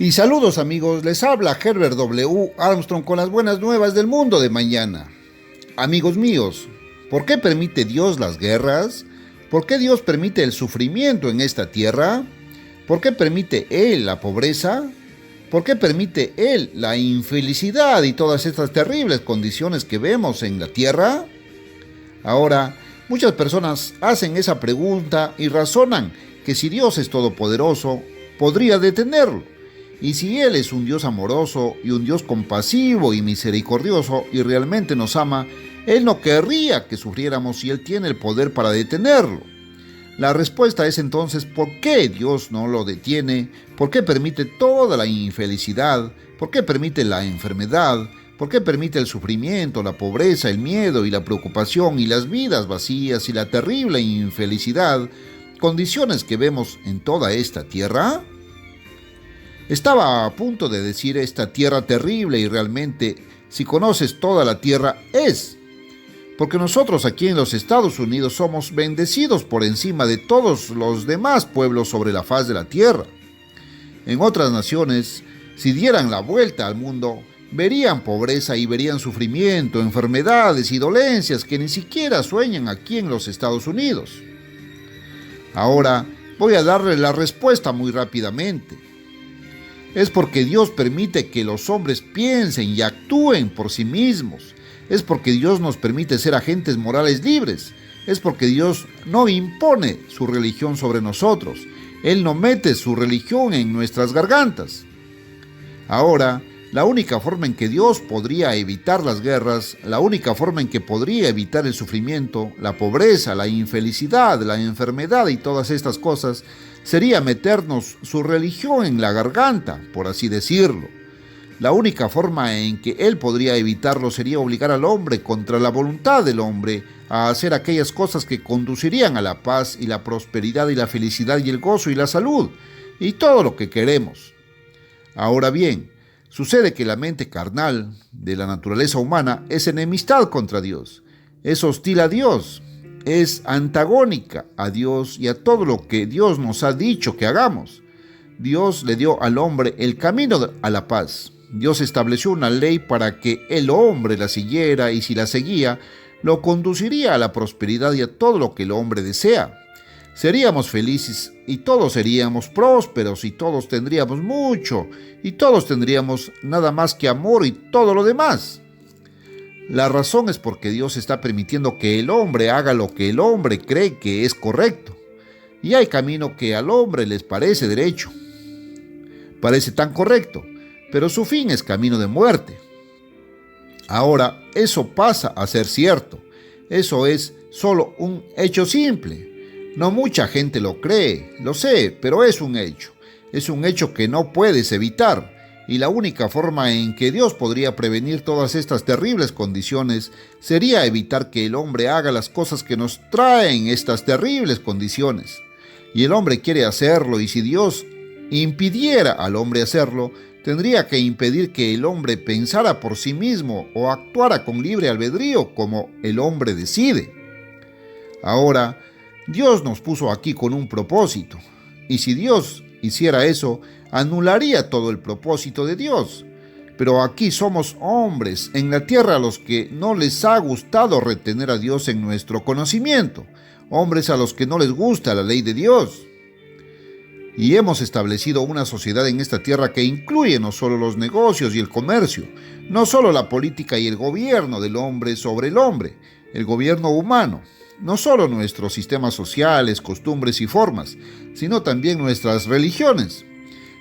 Y saludos amigos, les habla Herbert W. Armstrong con las buenas nuevas del mundo de mañana. Amigos míos, ¿por qué permite Dios las guerras? ¿Por qué Dios permite el sufrimiento en esta tierra? ¿Por qué permite Él la pobreza? ¿Por qué permite Él la infelicidad y todas estas terribles condiciones que vemos en la tierra? Ahora, muchas personas hacen esa pregunta y razonan que si Dios es todopoderoso, podría detenerlo. Y si Él es un Dios amoroso y un Dios compasivo y misericordioso y realmente nos ama, Él no querría que sufriéramos si Él tiene el poder para detenerlo. La respuesta es entonces, ¿por qué Dios no lo detiene? ¿Por qué permite toda la infelicidad? ¿Por qué permite la enfermedad? ¿Por qué permite el sufrimiento, la pobreza, el miedo y la preocupación y las vidas vacías y la terrible infelicidad, condiciones que vemos en toda esta tierra? Estaba a punto de decir esta tierra terrible y realmente, si conoces toda la tierra, es. Porque nosotros aquí en los Estados Unidos somos bendecidos por encima de todos los demás pueblos sobre la faz de la tierra. En otras naciones, si dieran la vuelta al mundo, verían pobreza y verían sufrimiento, enfermedades y dolencias que ni siquiera sueñan aquí en los Estados Unidos. Ahora voy a darle la respuesta muy rápidamente. Es porque Dios permite que los hombres piensen y actúen por sí mismos. Es porque Dios nos permite ser agentes morales libres. Es porque Dios no impone su religión sobre nosotros. Él no mete su religión en nuestras gargantas. Ahora, la única forma en que Dios podría evitar las guerras, la única forma en que podría evitar el sufrimiento, la pobreza, la infelicidad, la enfermedad y todas estas cosas, sería meternos su religión en la garganta, por así decirlo. La única forma en que Él podría evitarlo sería obligar al hombre contra la voluntad del hombre a hacer aquellas cosas que conducirían a la paz y la prosperidad y la felicidad y el gozo y la salud y todo lo que queremos. Ahora bien, sucede que la mente carnal de la naturaleza humana es enemistad contra Dios, es hostil a Dios, es antagónica a Dios y a todo lo que Dios nos ha dicho que hagamos. Dios le dio al hombre el camino a la paz. Dios estableció una ley para que el hombre la siguiera y si la seguía, lo conduciría a la prosperidad y a todo lo que el hombre desea. Seríamos felices y todos seríamos prósperos y todos tendríamos mucho y todos tendríamos nada más que amor y todo lo demás. La razón es porque Dios está permitiendo que el hombre haga lo que el hombre cree que es correcto. Y hay camino que al hombre les parece derecho. Parece tan correcto, pero su fin es camino de muerte. Ahora, eso pasa a ser cierto. Eso es solo un hecho simple. No mucha gente lo cree, lo sé, pero es un hecho. Es un hecho que no puedes evitar. Y la única forma en que Dios podría prevenir todas estas terribles condiciones sería evitar que el hombre haga las cosas que nos traen estas terribles condiciones. Y el hombre quiere hacerlo, y si Dios impidiera al hombre hacerlo, tendría que impedir que el hombre pensara por sí mismo o actuara con libre albedrío como el hombre decide. Ahora, Dios nos puso aquí con un propósito, y si Dios hiciera eso, anularía todo el propósito de Dios. Pero aquí somos hombres en la tierra a los que no les ha gustado retener a Dios en nuestro conocimiento, hombres a los que no les gusta la ley de Dios. Y hemos establecido una sociedad en esta tierra que incluye no solo los negocios y el comercio, no solo la política y el gobierno del hombre sobre el hombre, el gobierno humano, no solo nuestros sistemas sociales, costumbres y formas, sino también nuestras religiones.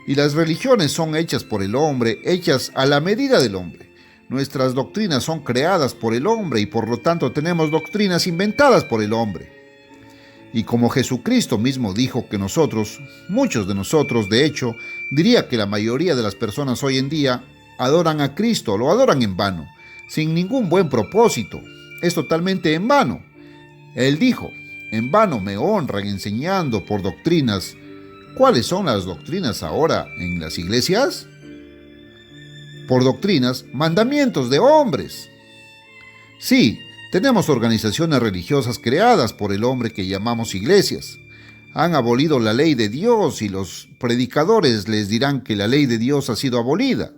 Y las religiones son hechas por el hombre, hechas a la medida del hombre. Nuestras doctrinas son creadas por el hombre y por lo tanto tenemos doctrinas inventadas por el hombre. Y como Jesucristo mismo dijo que nosotros, muchos de nosotros, de hecho, diría que la mayoría de las personas hoy en día adoran a Cristo, lo adoran en vano, sin ningún buen propósito, es totalmente en vano. Él dijo, en vano me honran enseñando por doctrinas. ¿Cuáles son las doctrinas ahora en las iglesias? Por doctrinas, mandamientos de hombres. Sí, tenemos organizaciones religiosas creadas por el hombre que llamamos iglesias. Han abolido la ley de Dios y los predicadores les dirán que la ley de Dios ha sido abolida.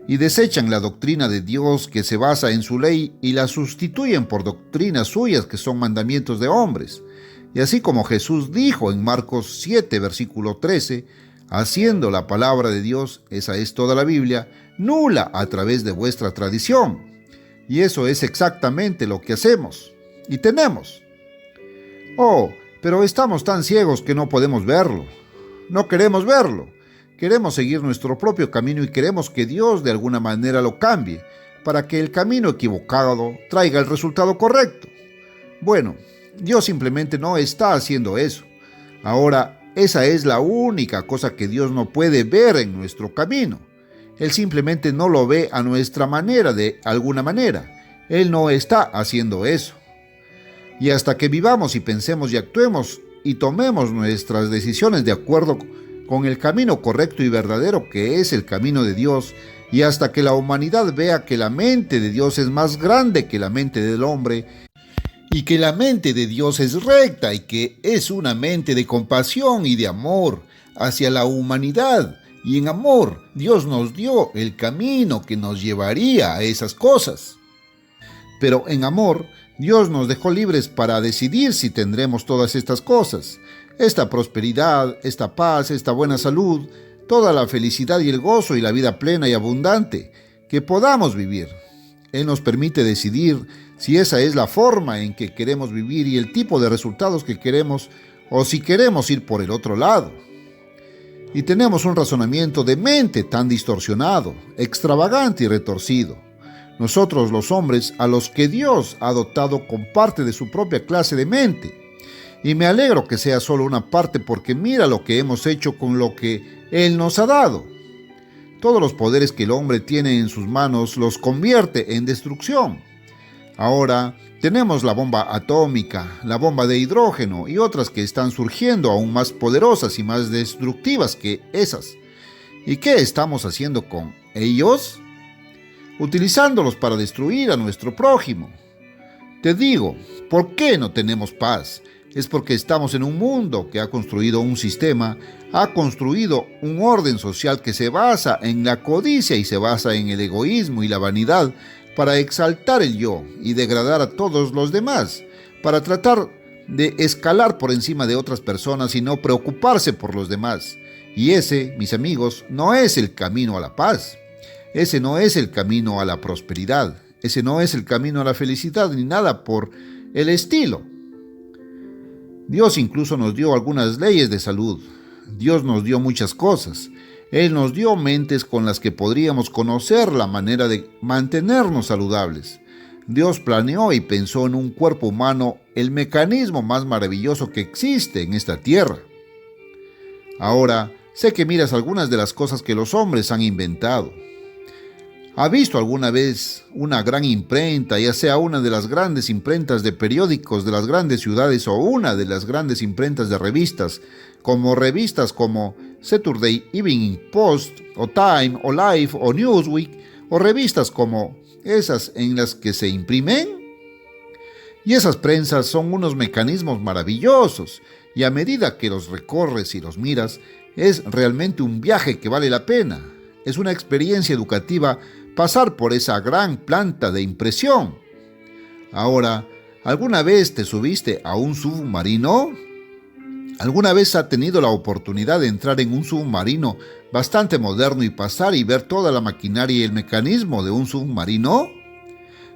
Y desechan la doctrina de Dios que se basa en su ley y la sustituyen por doctrinas suyas que son mandamientos de hombres. Y así como Jesús dijo en Marcos 7, versículo 13, haciendo la palabra de Dios, esa es toda la Biblia, nula a través de vuestra tradición. Y eso es exactamente lo que hacemos y tenemos. Oh, pero estamos tan ciegos que no podemos verlo. No queremos verlo. Queremos seguir nuestro propio camino y queremos que Dios de alguna manera lo cambie para que el camino equivocado traiga el resultado correcto. Bueno, Dios simplemente no está haciendo eso. Ahora, esa es la única cosa que Dios no puede ver en nuestro camino. Él simplemente no lo ve a nuestra manera de alguna manera. Él no está haciendo eso. Y hasta que vivamos y pensemos y actuemos y tomemos nuestras decisiones de acuerdo con el camino correcto y verdadero que es el camino de Dios, y hasta que la humanidad vea que la mente de Dios es más grande que la mente del hombre, y que la mente de Dios es recta y que es una mente de compasión y de amor hacia la humanidad, y en amor Dios nos dio el camino que nos llevaría a esas cosas. Pero en amor Dios nos dejó libres para decidir si tendremos todas estas cosas, esta prosperidad, esta paz, esta buena salud, toda la felicidad y el gozo y la vida plena y abundante que podamos vivir. Él nos permite decidir si esa es la forma en que queremos vivir y el tipo de resultados que queremos, o si queremos ir por el otro lado. Y tenemos un razonamiento de mente tan distorsionado, extravagante y retorcido. Nosotros los hombres a los que Dios ha dotado con parte de su propia clase de mente. Y me alegro que sea solo una parte porque mira lo que hemos hecho con lo que Él nos ha dado. Todos los poderes que el hombre tiene en sus manos los convierte en destrucción. Ahora tenemos la bomba atómica, la bomba de hidrógeno y otras que están surgiendo aún más poderosas y más destructivas que esas. ¿Y qué estamos haciendo con ellos? Utilizándolos para destruir a nuestro prójimo. Te digo, ¿por qué no tenemos paz? Es porque estamos en un mundo que ha construido un sistema, ha construido un orden social que se basa en la codicia y se basa en el egoísmo y la vanidad para exaltar el yo y degradar a todos los demás, para tratar de escalar por encima de otras personas y no preocuparse por los demás. Y ese, mis amigos, no es el camino a la paz. Ese no es el camino a la prosperidad. Ese no es el camino a la felicidad ni nada por el estilo. Dios incluso nos dio algunas leyes de salud. Dios nos dio muchas cosas. Él nos dio mentes con las que podríamos conocer la manera de mantenernos saludables. Dios planeó y pensó en un cuerpo humano el mecanismo más maravilloso que existe en esta tierra. Ahora, sé que miras algunas de las cosas que los hombres han inventado. ¿Ha visto alguna vez una gran imprenta, ya sea una de las grandes imprentas de periódicos de las grandes ciudades o una de las grandes imprentas de revistas como Saturday Evening Post o Time o Life o Newsweek, o revistas como esas en las que se imprimen? Y esas prensas son unos mecanismos maravillosos, y a medida que los recorres y los miras, es realmente un viaje que vale la pena. Es una experiencia educativa pasar por esa gran planta de impresión. Ahora, ¿alguna vez te subiste a un submarino? ¿Alguna vez has tenido la oportunidad de entrar en un submarino bastante moderno y pasar y ver toda la maquinaria y el mecanismo de un submarino?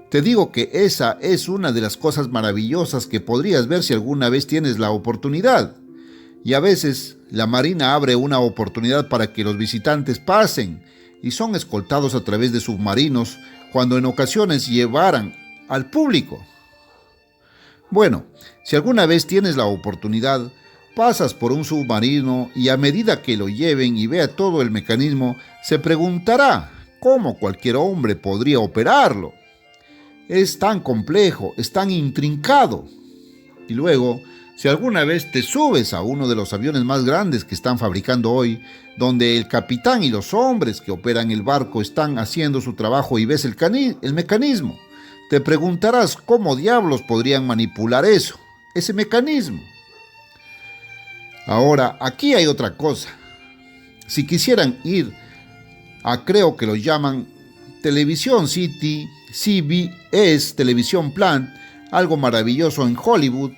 Te digo que esa es una de las cosas maravillosas que podrías ver si alguna vez tienes la oportunidad. Y a veces la Marina abre una oportunidad para que los visitantes pasen y son escoltados a través de submarinos cuando en ocasiones llevaran al público. Bueno, si alguna vez tienes la oportunidad, pasas por un submarino y a medida que lo lleven y vea todo el mecanismo, se preguntará cómo cualquier hombre podría operarlo. Es tan complejo, es tan intrincado. Y luego, si alguna vez te subes a uno de los aviones más grandes que están fabricando hoy, donde el capitán y los hombres que operan el barco están haciendo su trabajo y ves el mecanismo, te preguntarás cómo diablos podrían manipular eso, ese mecanismo. Ahora, aquí hay otra cosa. Si quisieran ir a, creo que lo llaman Televisión City, CBS, Televisión Plan, algo maravilloso en Hollywood,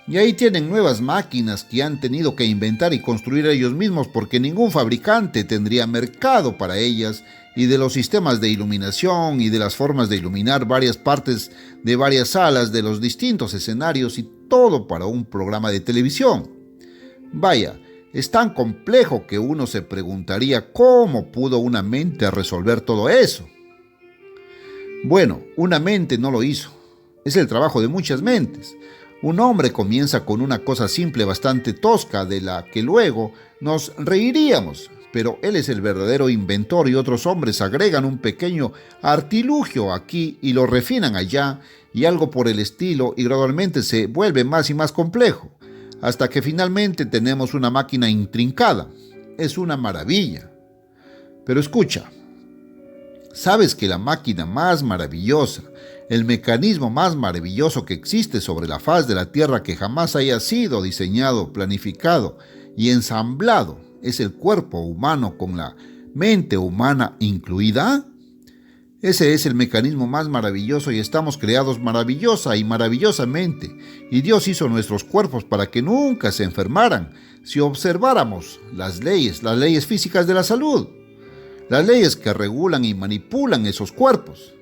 y ahí tienen nuevas máquinas que han tenido que inventar y construir ellos mismos porque ningún fabricante tendría mercado para ellas, y de los sistemas de iluminación y de las formas de iluminar varias partes de varias salas de los distintos escenarios y todo para un programa de televisión. Vaya, es tan complejo que uno se preguntaría cómo pudo una mente resolver todo eso. Bueno, una mente no lo hizo. Es el trabajo de muchas mentes. Un hombre comienza con una cosa simple bastante tosca de la que luego nos reiríamos, pero él es el verdadero inventor y otros hombres agregan un pequeño artilugio aquí y lo refinan allá y algo por el estilo y gradualmente se vuelve más y más complejo, hasta que finalmente tenemos una máquina intrincada. Es una maravilla. Pero escucha, ¿sabes que la máquina más maravillosa, el mecanismo más maravilloso que existe sobre la faz de la Tierra que jamás haya sido diseñado, planificado y ensamblado es el cuerpo humano con la mente humana incluida? Ese es el mecanismo más maravilloso y estamos creados maravillosa y maravillosamente. Y Dios hizo nuestros cuerpos para que nunca se enfermaran si observáramos las leyes físicas de la salud, las leyes que regulan y manipulan esos cuerpos.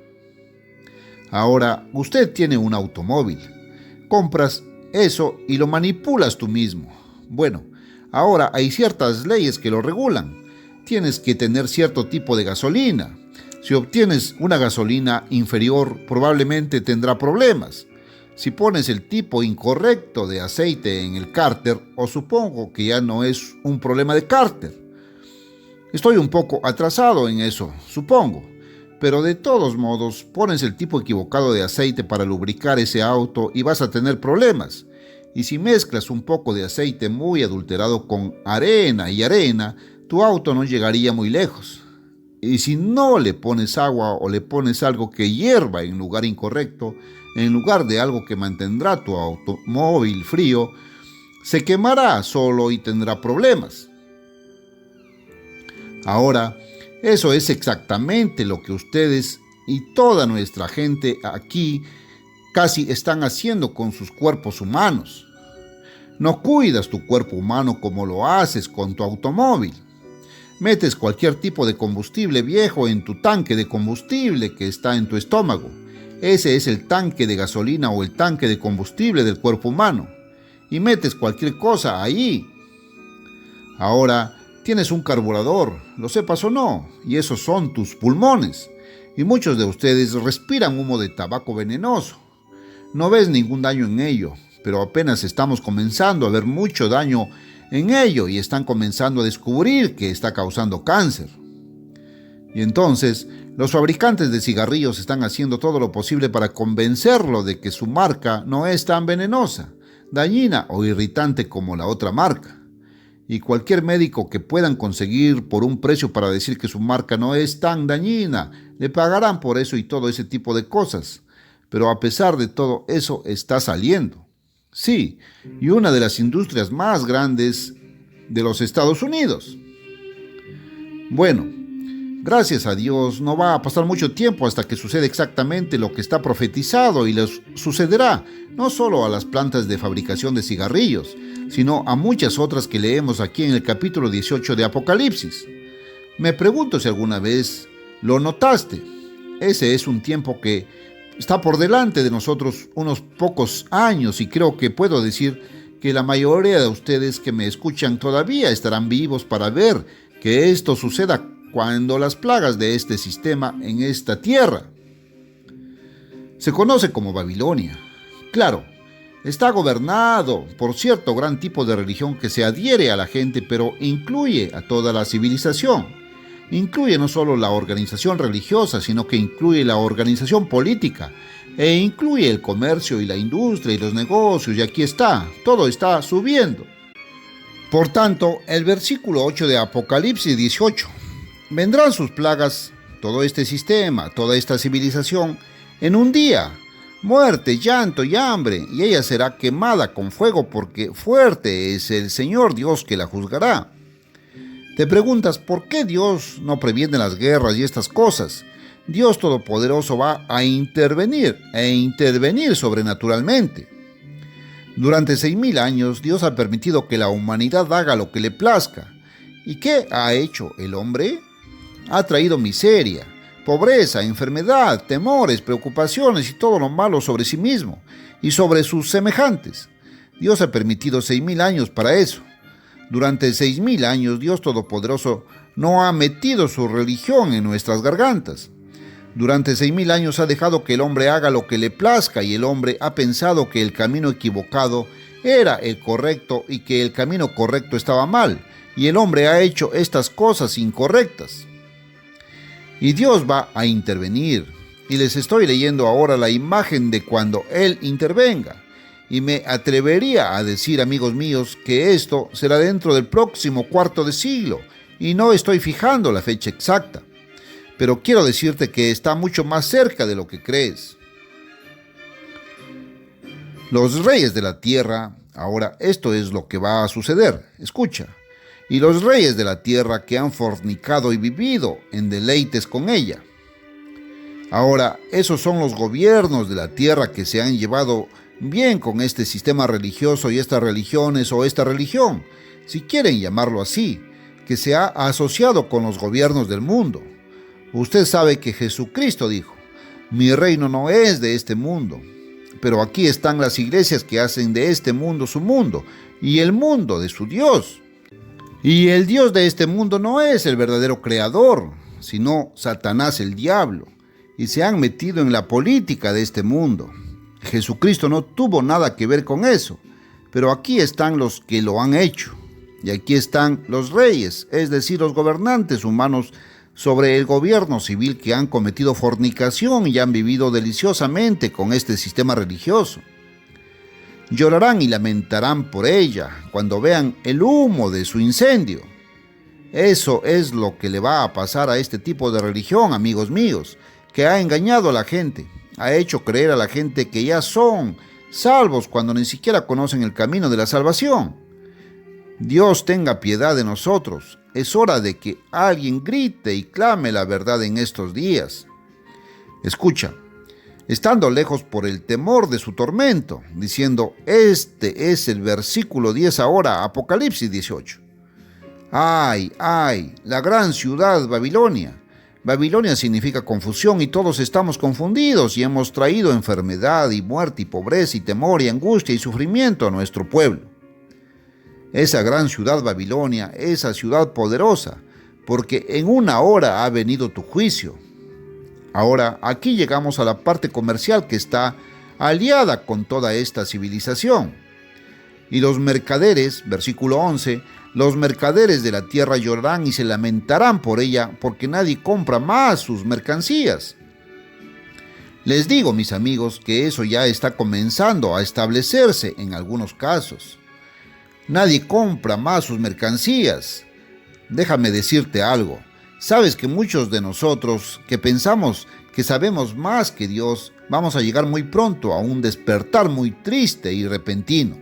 Ahora, usted tiene un automóvil, compras eso y lo manipulas tú mismo. Bueno, ahora hay ciertas leyes que lo regulan. Tienes que tener cierto tipo de gasolina. Si obtienes una gasolina inferior, probablemente tendrá problemas. Si pones el tipo incorrecto de aceite en el cárter, o supongo que ya no es un problema de cárter. Estoy un poco atrasado en eso, supongo. Pero de todos modos, pones el tipo equivocado de aceite para lubricar ese auto y vas a tener problemas. Y si mezclas un poco de aceite muy adulterado con arena, tu auto no llegaría muy lejos. Y si no le pones agua o le pones algo que hierva en lugar incorrecto, en lugar de algo que mantendrá tu automóvil frío, se quemará solo y tendrá problemas. Ahora, eso es exactamente lo que ustedes y toda nuestra gente aquí casi están haciendo con sus cuerpos humanos. No cuidas tu cuerpo humano como lo haces con tu automóvil. Metes cualquier tipo de combustible viejo en tu tanque de combustible que está en tu estómago. Ese es el tanque de gasolina o el tanque de combustible del cuerpo humano. Y metes cualquier cosa ahí. Ahora, tienes un carburador, lo sepas o no, y esos son tus pulmones. Y muchos de ustedes respiran humo de tabaco venenoso. No ves ningún daño en ello, pero apenas estamos comenzando a ver mucho daño en ello y están comenzando a descubrir que está causando cáncer. Y entonces, los fabricantes de cigarrillos están haciendo todo lo posible para convencerlo de que su marca no es tan venenosa, dañina o irritante como la otra marca. Y cualquier médico que puedan conseguir por un precio para decir que su marca no es tan dañina, le pagarán por eso y todo ese tipo de cosas. Pero a pesar de todo eso está saliendo. Sí, y una de las industrias más grandes de los Estados Unidos. Bueno, gracias a Dios no va a pasar mucho tiempo hasta que suceda exactamente lo que está profetizado y les sucederá no solo a las plantas de fabricación de cigarrillos, sino a muchas otras que leemos aquí en el capítulo 18 de Apocalipsis. Me pregunto si alguna vez lo notaste. Ese es un tiempo que está por delante de nosotros unos pocos años y creo que puedo decir que la mayoría de ustedes que me escuchan todavía estarán vivos para ver que esto suceda cuando las plagas de este sistema en esta tierra. Se conoce como Babilonia. Claro, está gobernado por cierto gran tipo de religión que se adhiere a la gente, pero incluye a toda la civilización. Incluye no solo la organización religiosa, sino que incluye la organización política, e incluye el comercio y la industria y los negocios, y aquí está, todo está subiendo. Por tanto, el versículo 8 de Apocalipsis 18, vendrán sus plagas, todo este sistema, toda esta civilización, en un día. muerte, llanto y hambre, y ella será quemada con fuego, porque fuerte es el Señor Dios que la juzgará. Te preguntas, ¿por qué Dios no previene las guerras y estas cosas? Dios Todopoderoso va a intervenir, sobrenaturalmente. Durante 6.000 años, Dios ha permitido que la humanidad haga lo que le plazca. ¿Y qué ha hecho el hombre? Ha traído miseria, pobreza, enfermedad, temores, preocupaciones y todo lo malo sobre sí mismo y sobre sus semejantes. Dios ha permitido 6.000 años para eso. Durante 6.000 años, Dios Todopoderoso no ha metido su religión en nuestras gargantas. Durante 6.000 años ha dejado que el hombre haga lo que le plazca, y el hombre ha pensado que el camino equivocado era el correcto y que el camino correcto estaba mal, y el hombre ha hecho estas cosas incorrectas. Y Dios va a intervenir, y les estoy leyendo ahora la imagen de cuando Él intervenga. Y me atrevería a decir, amigos míos, que esto será dentro del próximo cuarto de siglo, y no estoy fijando la fecha exacta. Pero quiero decirte que está mucho más cerca de lo que crees. Los reyes de la tierra, ahora esto es lo que va a suceder, escucha. Y los reyes de la tierra que han fornicado y vivido en deleites con ella. Ahora, esos son los gobiernos de la tierra que se han llevado bien con este sistema religioso y estas religiones o esta religión, si quieren llamarlo así, que se ha asociado con los gobiernos del mundo. Usted sabe que Jesucristo dijo, mi reino no es de este mundo, pero aquí están las iglesias que hacen de este mundo su mundo y el mundo de su Dios. Y el Dios de este mundo no es el verdadero creador, sino Satanás el diablo, y se han metido en la política de este mundo. Jesucristo no tuvo nada que ver con eso, pero aquí están los que lo han hecho, y aquí están los reyes, es decir, los gobernantes humanos sobre el gobierno civil que han cometido fornicación y han vivido deliciosamente con este sistema religioso. Llorarán y lamentarán por ella cuando vean el humo de su incendio. Eso es lo que le va a pasar a este tipo de religión, amigos míos, que ha engañado a la gente, ha hecho creer a la gente que ya son salvos cuando ni siquiera conocen el camino de la salvación. Dios tenga piedad de nosotros. Es hora de que alguien grite y clame la verdad en estos días. Escucha, estando lejos por el temor de su tormento, diciendo, este es el versículo 10 ahora, Apocalipsis 18. ¡Ay, ay! La gran ciudad Babilonia. Babilonia significa confusión y todos estamos confundidos y hemos traído enfermedad y muerte y pobreza y temor y angustia y sufrimiento a nuestro pueblo. Esa gran ciudad Babilonia, esa ciudad poderosa, porque en una hora ha venido tu juicio. Ahora, aquí llegamos a la parte comercial que está aliada con toda esta civilización. Y los mercaderes, versículo 11, los mercaderes de la tierra llorarán y se lamentarán por ella, porque nadie compra más sus mercancías. Les digo, mis amigos, que eso ya está comenzando a establecerse en algunos casos. Nadie compra más sus mercancías. Déjame decirte algo. Sabes que muchos de nosotros que pensamos que sabemos más que Dios, vamos a llegar muy pronto a un despertar muy triste y repentino.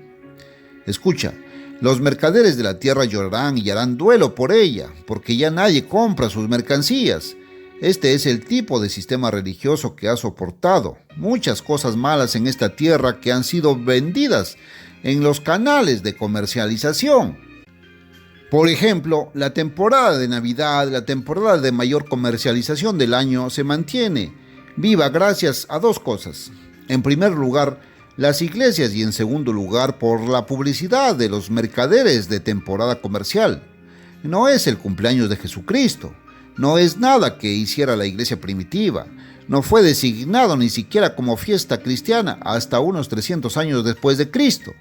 Escucha, los mercaderes de la tierra llorarán y harán duelo por ella, porque ya nadie compra sus mercancías. Este es el tipo de sistema religioso que ha soportado muchas cosas malas en esta tierra que han sido vendidas en los canales de comercialización. Por ejemplo, la temporada de Navidad, la temporada de mayor comercialización del año, se mantiene viva gracias a dos cosas. En primer lugar, las iglesias, y en segundo lugar, por la publicidad de los mercaderes de temporada comercial. No es el cumpleaños de Jesucristo, no es nada que hiciera la iglesia primitiva, no fue designado ni siquiera como fiesta cristiana hasta unos 300 años después de Cristo.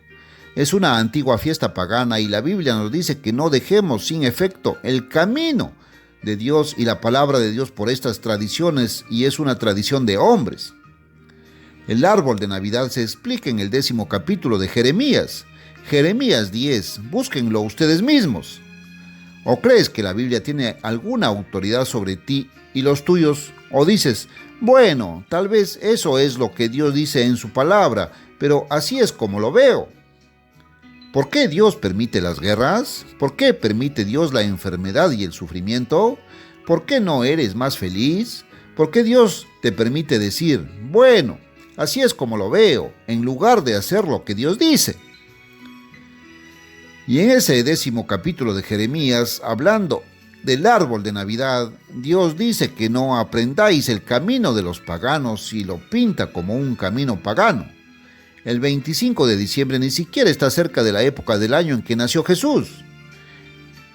Es una antigua fiesta pagana y la Biblia nos dice que no dejemos sin efecto el camino de Dios y la palabra de Dios por estas tradiciones, y es una tradición de hombres. El árbol de Navidad se explica en el 10º capítulo de Jeremías. Jeremías 10, búsquenlo ustedes mismos. ¿O crees que la Biblia tiene alguna autoridad sobre ti y los tuyos? ¿O dices, bueno, tal vez eso es lo que Dios dice en su palabra, pero así es como lo veo? ¿Por qué Dios permite las guerras? ¿Por qué permite Dios la enfermedad y el sufrimiento? ¿Por qué no eres más feliz? ¿Por qué Dios te permite decir, bueno, así es como lo veo, en lugar de hacer lo que Dios dice? Y en ese 10º capítulo de Jeremías, hablando del árbol de Navidad, Dios dice que no aprendáis el camino de los paganos y lo pinta como un camino pagano. El 25 de diciembre ni siquiera está cerca de la época del año en que nació Jesús.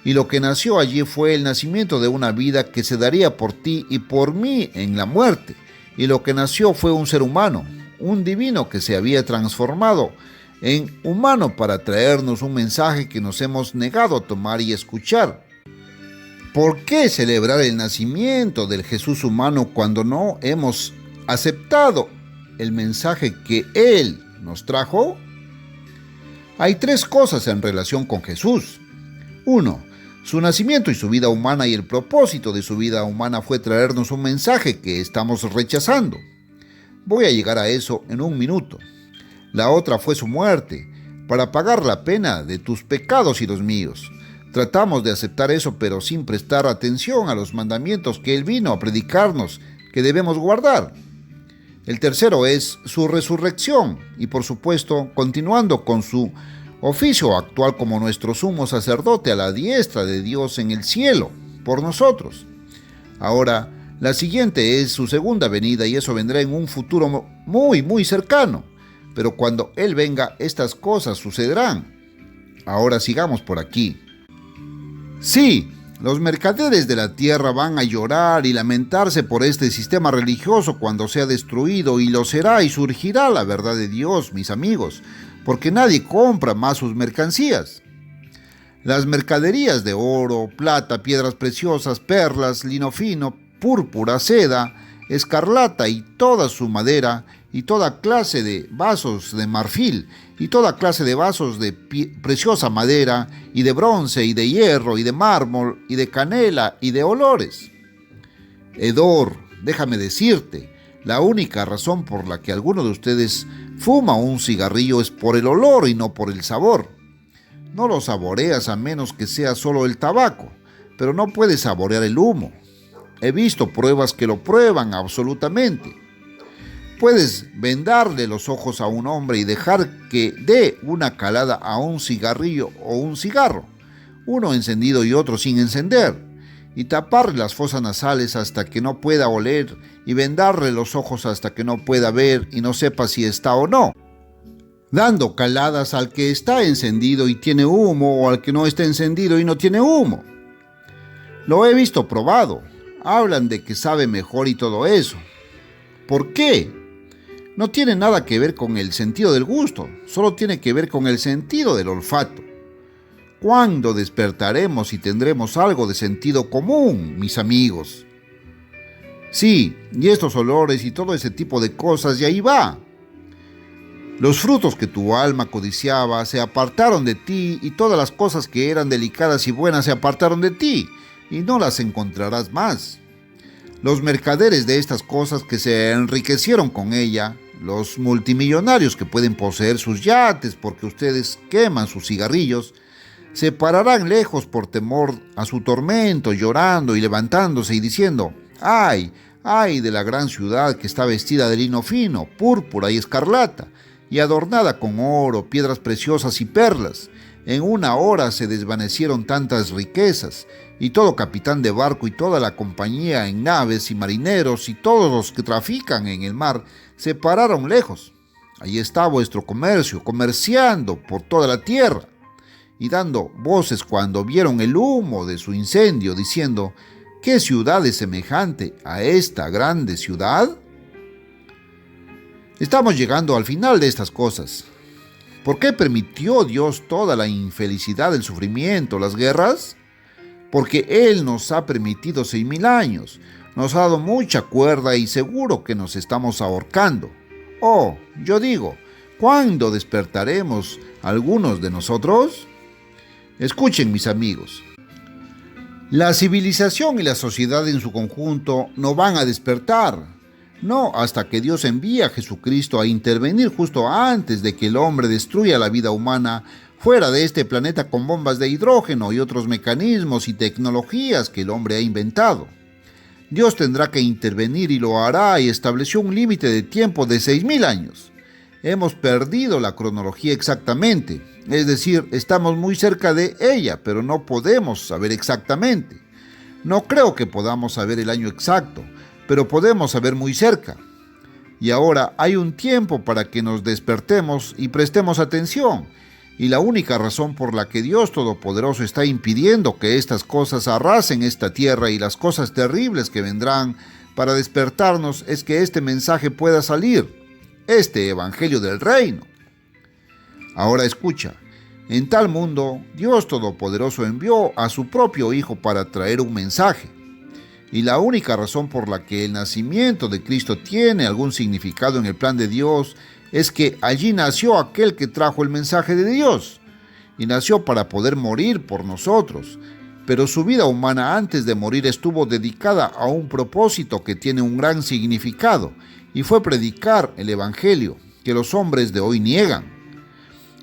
Y lo que nació allí fue el nacimiento de una vida que se daría por ti y por mí en la muerte. Y lo que nació fue un ser humano, un divino que se había transformado en humano para traernos un mensaje que nos hemos negado a tomar y escuchar. ¿Por qué celebrar el nacimiento del Jesús humano cuando no hemos aceptado el mensaje que Él nos trajo? Hay 3 cosas en relación con Jesús. 1. Su nacimiento y su vida humana, y el propósito de su vida humana fue traernos un mensaje que estamos rechazando. Voy a llegar a eso en un minuto. La otra fue su muerte, para pagar la pena de tus pecados y los míos. Tratamos de aceptar eso, pero sin prestar atención a los mandamientos que Él vino a predicarnos, que debemos guardar. El tercero es su resurrección, y por supuesto, continuando con su oficio actual como nuestro sumo sacerdote a la diestra de Dios en el cielo, por nosotros. Ahora, la siguiente es su segunda venida, y eso vendrá en un futuro muy cercano. Pero cuando Él venga, estas cosas sucederán. Ahora sigamos por aquí. Sí, los mercaderes de la tierra van a llorar y lamentarse por este sistema religioso cuando sea destruido, y lo será, y surgirá la verdad de Dios, mis amigos, porque nadie compra más sus mercancías. Las mercaderías de oro, plata, piedras preciosas, perlas, lino fino, púrpura, seda, escarlata y toda su madera, y toda clase de vasos de marfil, y toda clase de vasos de preciosa madera, y de bronce, y de hierro, y de mármol, y de canela, y de olores. Hedor, déjame decirte, la única razón por la que alguno de ustedes fuma un cigarrillo es por el olor y no por el sabor. No lo saboreas a menos que sea solo el tabaco, pero no puedes saborear el humo. He visto pruebas que lo prueban absolutamente. Puedes vendarle los ojos a un hombre y dejar que dé una calada a un cigarrillo o un cigarro, uno encendido y otro sin encender, y taparle las fosas nasales hasta que no pueda oler, y vendarle los ojos hasta que no pueda ver y no sepa si está o no, dando caladas al que está encendido y tiene humo, o al que no está encendido y no tiene humo. Lo he visto probado. Hablan de que sabe mejor y todo eso. ¿Por qué? No tiene nada que ver con el sentido del gusto, solo tiene que ver con el sentido del olfato. ¿Cuándo despertaremos y tendremos algo de sentido común, mis amigos? Sí, y estos olores y todo ese tipo de cosas, y ahí va. Los frutos que tu alma codiciaba se apartaron de ti, y todas las cosas que eran delicadas y buenas se apartaron de ti, y no las encontrarás más. Los mercaderes de estas cosas que se enriquecieron con ella, los multimillonarios que pueden poseer sus yates porque ustedes queman sus cigarrillos, se pararán lejos por temor a su tormento, llorando y levantándose y diciendo, ¡ay, ay de la gran ciudad que está vestida de lino fino, púrpura y escarlata, y adornada con oro, piedras preciosas y perlas! En una hora se desvanecieron tantas riquezas, y todo capitán de barco y toda la compañía en naves y marineros y todos los que trafican en el mar se pararon lejos. Allí está vuestro comercio, comerciando por toda la tierra, y dando voces cuando vieron el humo de su incendio, diciendo, ¿qué ciudad es semejante a esta grande ciudad? Estamos llegando al final de estas cosas. ¿Por qué permitió Dios toda la infelicidad, el sufrimiento, las guerras? Porque Él nos ha permitido 6,000 años, nos ha dado mucha cuerda y seguro que nos estamos ahorcando. Oh, yo digo, ¿cuándo despertaremos algunos de nosotros? Escuchen, mis amigos. La civilización y la sociedad en su conjunto no van a despertar. No, hasta que Dios envía a Jesucristo a intervenir justo antes de que el hombre destruya la vida humana fuera de este planeta con bombas de hidrógeno y otros mecanismos y tecnologías que el hombre ha inventado. Dios tendrá que intervenir y lo hará, y estableció un límite de tiempo de 6.000 años. Hemos perdido la cronología exactamente, es decir, estamos muy cerca de ella, pero no podemos saber exactamente. No creo que podamos saber el año exacto, pero podemos saber muy cerca. Y ahora hay un tiempo para que nos despertemos y prestemos atención. Y la única razón por la que Dios Todopoderoso está impidiendo que estas cosas arrasen esta tierra y las cosas terribles que vendrán para despertarnos es que este mensaje pueda salir, este evangelio del reino. Ahora escucha, en tal mundo Dios Todopoderoso envió a su propio Hijo para traer un mensaje. Y la única razón por la que el nacimiento de Cristo tiene algún significado en el plan de Dios es que allí nació aquel que trajo el mensaje de Dios, y nació para poder morir por nosotros, pero su vida humana antes de morir estuvo dedicada a un propósito que tiene un gran significado, y fue predicar el Evangelio, que los hombres de hoy niegan.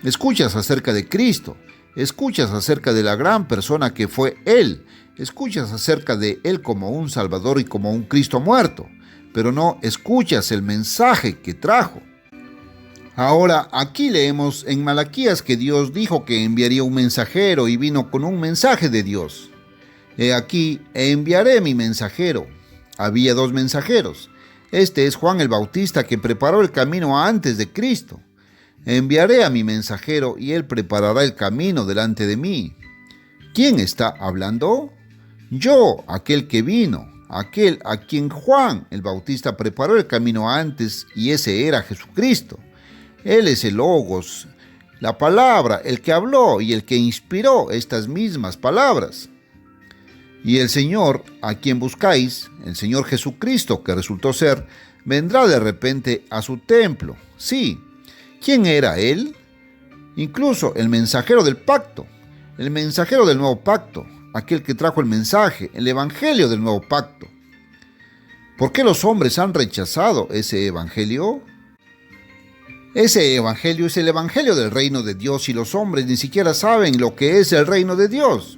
Escuchas acerca de Cristo, escuchas acerca de la gran persona que fue Él, escuchas acerca de Él como un Salvador y como un Cristo muerto, pero no escuchas el mensaje que trajo. Ahora, aquí leemos en Malaquías que Dios dijo que enviaría un mensajero y vino con un mensaje de Dios. He aquí, enviaré mi mensajero. Había 2 mensajeros. Este es Juan el Bautista, que preparó el camino antes de Cristo. Enviaré a mi mensajero y él preparará el camino delante de mí. ¿Quién está hablando? Yo, aquel que vino, aquel a quien Juan el Bautista preparó el camino antes, y ese era Jesucristo. Él es el Logos, la palabra, el que habló y el que inspiró estas mismas palabras. Y el Señor, a quien buscáis, el Señor Jesucristo, que resultó ser, vendrá de repente a su templo. Sí, ¿quién era Él? Incluso el mensajero del pacto, el mensajero del nuevo pacto, aquel que trajo el mensaje, el evangelio del nuevo pacto. ¿Por qué los hombres han rechazado ese evangelio? Ese evangelio es el evangelio del reino de Dios, y los hombres ni siquiera saben lo que es el reino de Dios.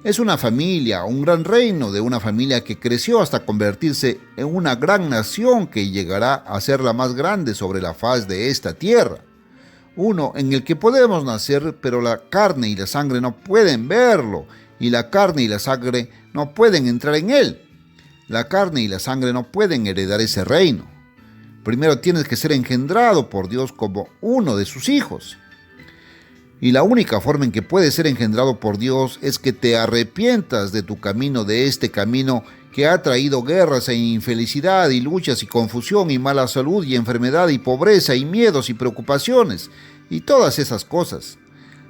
Es una familia, un gran reino de una familia que creció hasta convertirse en una gran nación que llegará a ser la más grande sobre la faz de esta tierra. Uno en el que podemos nacer, pero la carne y la sangre no pueden verlo, y la carne y la sangre no pueden entrar en él. La carne y la sangre no pueden heredar ese reino. Primero tienes que ser engendrado por Dios como uno de sus hijos. Y la única forma en que puedes ser engendrado por Dios es que te arrepientas de tu camino, de este camino que ha traído guerras e infelicidad y luchas y confusión y mala salud y enfermedad y pobreza y miedos y preocupaciones y todas esas cosas.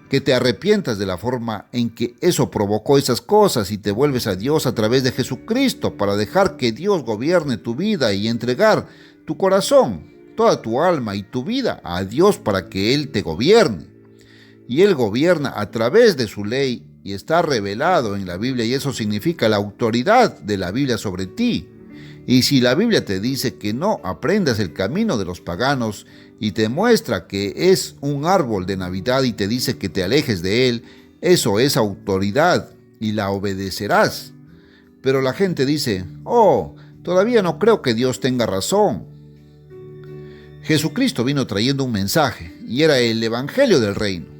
Que te arrepientas de la forma en que eso provocó esas cosas y te vuelves a Dios a través de Jesucristo para dejar que Dios gobierne tu vida y entregar tu corazón, toda tu alma y tu vida a Dios para que Él te gobierne. Y Él gobierna a través de su ley y está revelado en la Biblia, y eso significa la autoridad de la Biblia sobre ti. Y si la Biblia te dice que no aprendas el camino de los paganos y te muestra que es un árbol de Navidad y te dice que te alejes de él, eso es autoridad y la obedecerás. Pero la gente dice, todavía no creo que Dios tenga razón. Jesucristo vino trayendo un mensaje y era el evangelio del reino.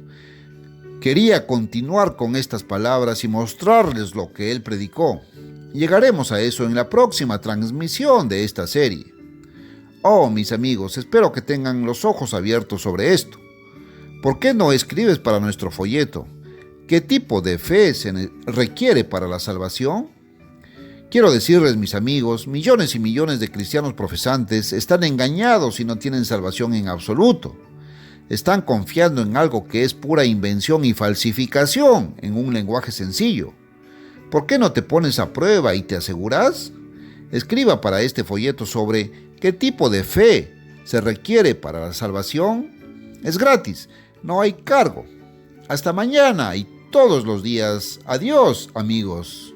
Quería continuar con estas palabras y mostrarles lo que él predicó. Llegaremos a eso en la próxima transmisión de esta serie. Mis amigos, espero que tengan los ojos abiertos sobre esto. ¿Por qué no escribes para nuestro folleto? ¿Qué tipo de fe se requiere para la salvación? Quiero decirles, mis amigos, millones y millones de cristianos profesantes están engañados y no tienen salvación en absoluto. Están confiando en algo que es pura invención y falsificación en un lenguaje sencillo. ¿Por qué no te pones a prueba y te aseguras? Escriba para este folleto sobre qué tipo de fe se requiere para la salvación. Es gratis, no hay cargo. Hasta mañana y todos los días. Adiós, amigos.